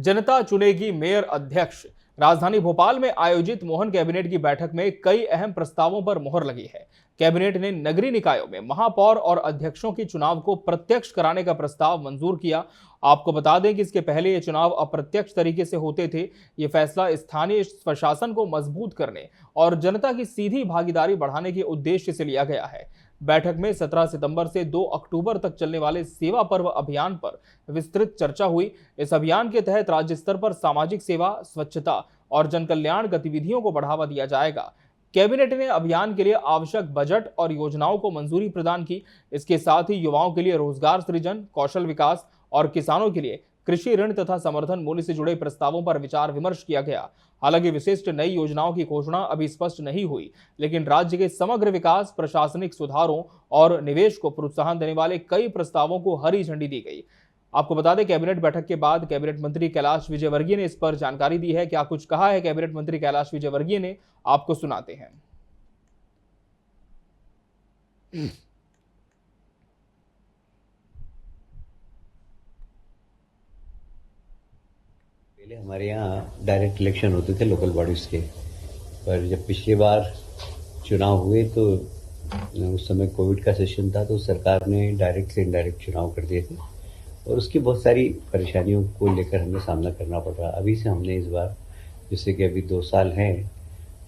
जनता चुनेगी mayor अध्यक्ष। राजधानी भोपाल में आयोजित मोहन कैबिनेट की बैठक में कई अहम प्रस्तावों पर मुहर लगी है। कैबिनेट ने नगरीय निकायों में महापौर और अध्यक्षों के चुनाव को प्रत्यक्ष कराने का प्रस्ताव मंजूर किया। आपको बता दें कि इसके पहले ये चुनाव अप्रत्यक्ष तरीके से होते थे। ये फैसला स्थानीय प्रशासन को मजबूत करने और जनता की सीधी भागीदारी बढ़ाने के उद्देश्य से लिया गया है। बैठक में 17 सितंबर से 2 अक्टूबर तक चलने वाले सेवा पर्व अभियान पर विस्तृत चर्चा हुई। इस अभियान के तहत राज्य स्तर पर सामाजिक सेवा, स्वच्छता और जनकल्याण गतिविधियों को बढ़ावा दिया जाएगा। कैबिनेट ने अभियान के लिए आवश्यक बजट और योजनाओं को मंजूरी प्रदान की। इसके साथ ही युवाओं के लिए रोजगार सृजन, कौशल विकास और किसानों के लिए कृषि ऋण तथा समर्थन मूल्य से जुड़े प्रस्तावों पर विचार विमर्श किया गया। हालांकि विशिष्ट नई योजनाओं की घोषणा अभी स्पष्ट नहीं हुई, लेकिन राज्य के समग्र विकास, प्रशासनिक सुधारों और निवेश को प्रोत्साहन देने वाले कई प्रस्तावों को हरी झंडी दी गई। आपको बता दें, कैबिनेट बैठक के बाद कैबिनेट मंत्री कैलाश विजयवर्गीय ने इस पर जानकारी दी है। क्या कुछ कहा है कैबिनेट मंत्री कैलाश विजयवर्गीय ने, आपको सुनाते हैं। पहले हमारे यहाँ डायरेक्ट इलेक्शन होते थे लोकल बॉडीज के, पर जब पिछली बार चुनाव हुए तो उस समय कोविड का सेशन था, तो सरकार ने डायरेक्ट से इनडायरेक्ट चुनाव कर दिए थे और उसकी बहुत सारी परेशानियों को लेकर हमें सामना करना पड़ रहा। अभी से हमने इस बार, जैसे कि अभी 2 साल हैं,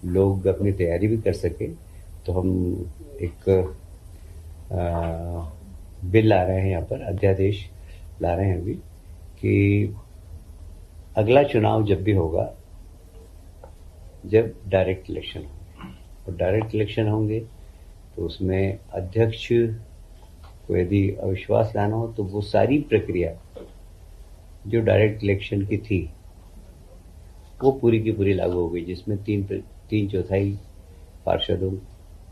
लोग अपनी तैयारी भी कर सके, तो हम एक बिल ला रहे हैं, यहाँ पर अध्यादेश ला रहे हैं अभी, कि अगला चुनाव जब भी होगा, जब डायरेक्ट इलेक्शन होंगे, और डायरेक्ट इलेक्शन होंगे तो उसमें अध्यक्ष को यदि अविश्वास लाना हो तो वो सारी प्रक्रिया जो डायरेक्ट इलेक्शन की थी वो पूरी की पूरी लागू हो गई, जिसमें 3/4 पार्षदों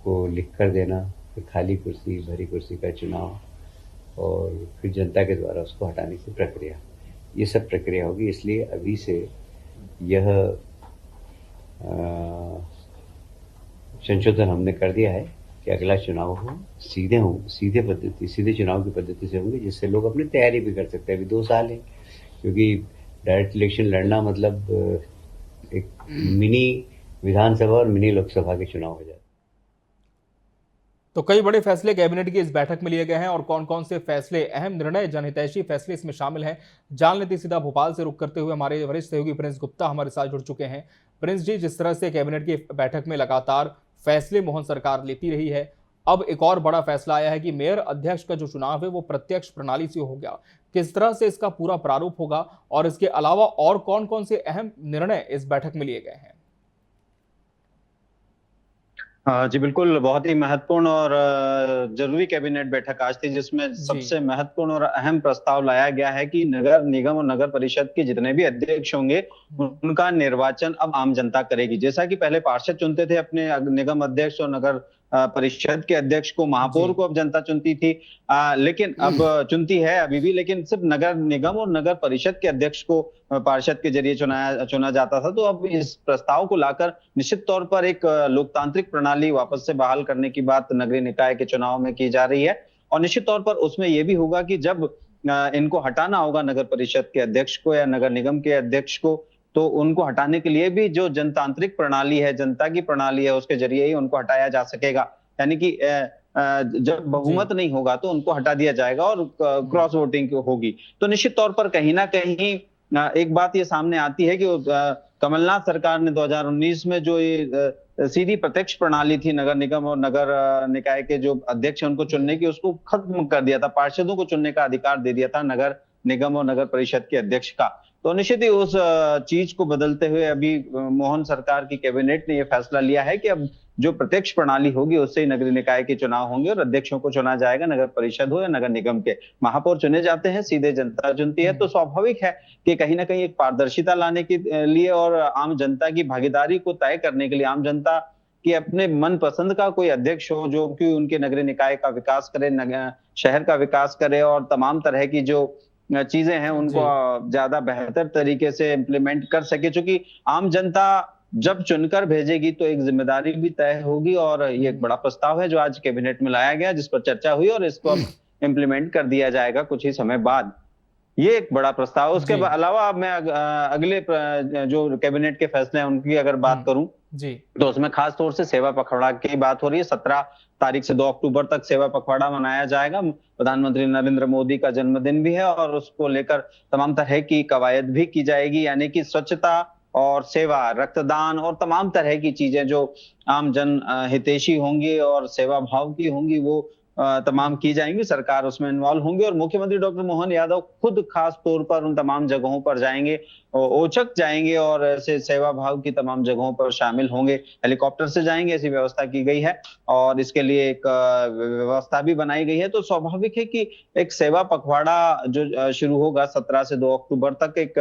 को लिख कर देना, फिर खाली कुर्सी, भरी कुर्सी का चुनाव और फिर जनता के द्वारा उसको हटाने की प्रक्रिया, ये सब प्रक्रिया होगी। इसलिए अभी से यह संशोधन हमने कर दिया है कि अगला चुनाव सीधे चुनाव की पद्धति से होंगे, जिससे लोग अपनी तैयारी भी कर सकते हैं। अभी 2 साल है, क्योंकि डायरेक्ट इलेक्शन लड़ना मतलब एक मिनी विधानसभा और मिनी लोकसभा के चुनाव हो जाते। तो कई बड़े फैसले कैबिनेट की इस बैठक में लिए गए हैं और कौन कौन से फैसले, अहम निर्णय, जनहितैषी फैसले इसमें शामिल हैं, जान लेते सीधा भोपाल से रुक करते हुए हमारे वरिष्ठ सहयोगी प्रिंस गुप्ता हमारे साथ जुड़ चुके हैं। प्रिंस जी, जिस तरह से कैबिनेट की बैठक में लगातार फैसले मोहन सरकार लेती रही है, अब एक और बड़ा फैसला आया है कि मेयर अध्यक्ष का जो चुनाव है वो प्रत्यक्ष प्रणाली से हो गया। किस तरह से इसका पूरा प्रारूप होगा और इसके अलावा और कौन कौन से अहम निर्णय इस बैठक में लिए गए हैं? जी बिल्कुल, बहुत ही महत्वपूर्ण और जरूरी कैबिनेट बैठक आज थी, जिसमें सबसे महत्वपूर्ण और अहम प्रस्ताव लाया गया है कि नगर निगम और नगर परिषद के जितने भी अध्यक्ष होंगे उनका निर्वाचन अब आम जनता करेगी। जैसा कि पहले पार्षद चुनते थे अपने निगम अध्यक्ष और नगर परिषद के अध्यक्ष को, महापौर को अब जनता चुनती थी, लेकिन अब चुनती है अभी भी, लेकिन सिर्फ नगर निगम और नगर परिषद के अध्यक्ष को पार्षद के जरिए चुना जाता था। तो अब इस प्रस्ताव को लाकर निश्चित तौर पर एक लोकतांत्रिक प्रणाली वापस से बहाल करने की बात नगरीय निकाय के चुनाव में की जा रही है। और निश्चित तौर पर उसमें यह भी होगा कि जब इनको हटाना होगा नगर परिषद के अध्यक्ष को या नगर निगम के अध्यक्ष को, तो उनको हटाने के लिए भी जो जनतांत्रिक प्रणाली है, जनता की प्रणाली है, उसके जरिए ही उनको हटाया जा सकेगा। यानी कि जब बहुमत नहीं होगा तो उनको हटा दिया जाएगा और क्रॉस वोटिंग होगी। तो निश्चित तौर पर कहीं ना कहीं एक बात ये सामने आती है कि कमलनाथ सरकार ने 2019 में जो ये सीधी प्रत्यक्ष प्रणाली थी नगर निगम और नगर निकाय के जो अध्यक्ष हैं उनको चुनने की, उसको खत्म कर दिया था। पार्षदों को चुनने का अधिकार दे दिया था नगर निगम और नगर परिषद के अध्यक्ष का। तो निश्चित ही उस चीज को बदलते हुए अभी मोहन सरकार की कैबिनेट ने यह फैसला लिया है कि अब जो प्रत्यक्ष प्रणाली होगी उससे ही नगरीय निकाय के चुनाव होंगे और अध्यक्षों को चुना जाएगा। नगर परिषद हो या नगर निगम के महापौर चुने जाते हैं, सीधे जनता चुनती है। तो स्वाभाविक है कि कहीं ना कहीं एक पारदर्शिता लाने के लिए और आम जनता की भागीदारी को तय करने के लिए, आम जनता कि अपने मन पसंद का कोई अध्यक्ष हो जो कि उनके नगरीय निकाय का विकास करे, शहर का विकास करे और तमाम तरह की जो चीजें हैं उनको ज्यादा बेहतर तरीके से इम्प्लीमेंट कर सके। क्योंकि आम जनता जब चुनकर भेजेगी तो एक जिम्मेदारी भी तय होगी और ये एक बड़ा प्रस्ताव है जो आज कैबिनेट में लाया गया, जिस पर चर्चा हुई और इसको अब इम्प्लीमेंट कर दिया जाएगा कुछ ही समय बाद। ये एक बड़ा प्रस्ताव है। उसके जी। अलावा अब मैं अगले जो कैबिनेट के फैसले हैं उनकी अगर बात करूं जी। तो उसमें खास तौर से सेवा पखवाड़ा की बात हो रही है। 17 तारीख से 2 अक्टूबर तक सेवा पखवाड़ा मनाया जाएगा। प्रधानमंत्री नरेंद्र मोदी का जन्मदिन भी है और उसको लेकर तमाम तरह की कवायद भी की जाएगी, यानी कि स्वच्छता और सेवा, रक्तदान और तमाम तरह की चीजें जो आम जन हितैषी होंगी और सेवा भाव की होंगी वो तमाम की जाएंगी। सरकार उसमें इन्वॉल्व होंगे और मुख्यमंत्री डॉक्टर मोहन यादव खुद खास तौर पर उन तमाम जगहों पर जाएंगे, औचक जाएंगे और ऐसे सेवा भाव की तमाम जगहों पर शामिल होंगे। हेलीकॉप्टर से जाएंगे, ऐसी व्यवस्था की गई है और इसके लिए एक व्यवस्था भी बनाई गई है। तो स्वाभाविक है कि एक सेवा पखवाड़ा जो शुरू होगा 17 से 2 अक्टूबर तक, एक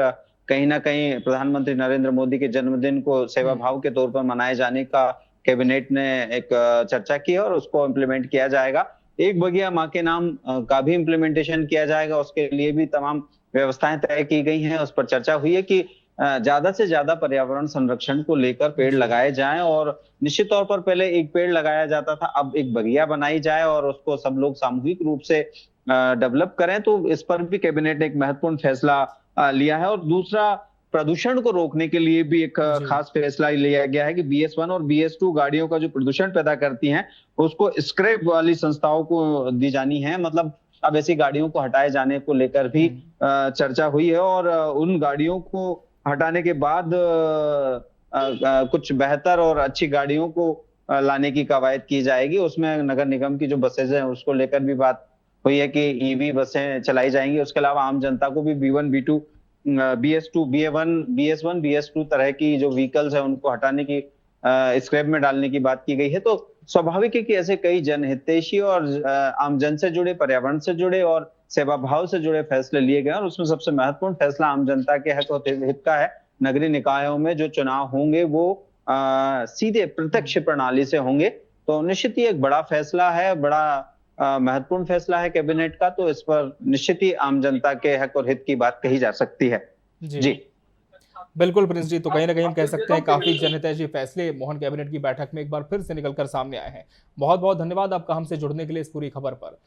कहीं ना कहीं प्रधानमंत्री नरेंद्र मोदी के जन्मदिन को सेवा भाव के तौर पर मनाए जाने का कैबिनेट ने एक चर्चा की है और उसको इम्प्लीमेंट किया जाएगा। एक बगिया माँ के नाम का भी इम्प्लीमेंटेशन किया जाएगा, उसके लिए भी तमाम व्यवस्थाएं तय की गई हैं। उस पर चर्चा हुई है कि ज्यादा से ज्यादा पर्यावरण संरक्षण को लेकर पेड़ लगाए जाएं और निश्चित तौर पर पहले एक पेड़ लगाया जाता था, अब एक बगिया बनाई जाए और उसको सब लोग सामूहिक रूप से डेवलप करें। तो इस पर भी कैबिनेट ने एक महत्वपूर्ण फैसला लिया है। और दूसरा, प्रदूषण को रोकने के लिए भी एक खास फैसला लिया गया है कि BS1 और BS2 गाड़ियों का जो प्रदूषण पैदा करती हैं उसको स्क्रैप वाली संस्थाओं को दी जानी है। मतलब अब ऐसी गाड़ियों को हटाए जाने को लेकर भी चर्चा हुई है और उन गाड़ियों को हटाने के बाद कुछ बेहतर और अच्छी गाड़ियों को लाने की कवायद की जाएगी। उसमें नगर निगम की जो बसेज हैं उसको लेकर भी बात हुई है कि EV बसें चलाई जाएंगी। उसके अलावा आम जनता को भी B1, B2, BS2, BS1, BS2 तरह की जो व्हीकल्स है उनको हटाने की, स्क्रैप में डालने की बात की गई है। तो स्वाभाविक है कि ऐसे कई जनहितैषी और आम जन से जुड़े, पर्यावरण से जुड़े और सेवा भाव से जुड़े फैसले लिए गए और उसमें सबसे महत्वपूर्ण फैसला आम जनता के हक और हित का है। नगरीय निकायों में जो चुनाव होंगे वो सीधे प्रत्यक्ष प्रणाली से होंगे। तो निश्चित ही एक बड़ा फैसला है, बड़ा महत्वपूर्ण फैसला है कैबिनेट का। तो इस पर निश्चित ही आम जनता के हक और हित की बात कही जा सकती है। जी। बिल्कुल प्रिंस जी, तो कहीं ना कहीं हम कह सकते हैं काफी जनहितैषी फैसले मोहन कैबिनेट की बैठक में एक बार फिर से निकलकर सामने आए हैं। बहुत बहुत धन्यवाद आपका हमसे जुड़ने के लिए इस पूरी खबर पर।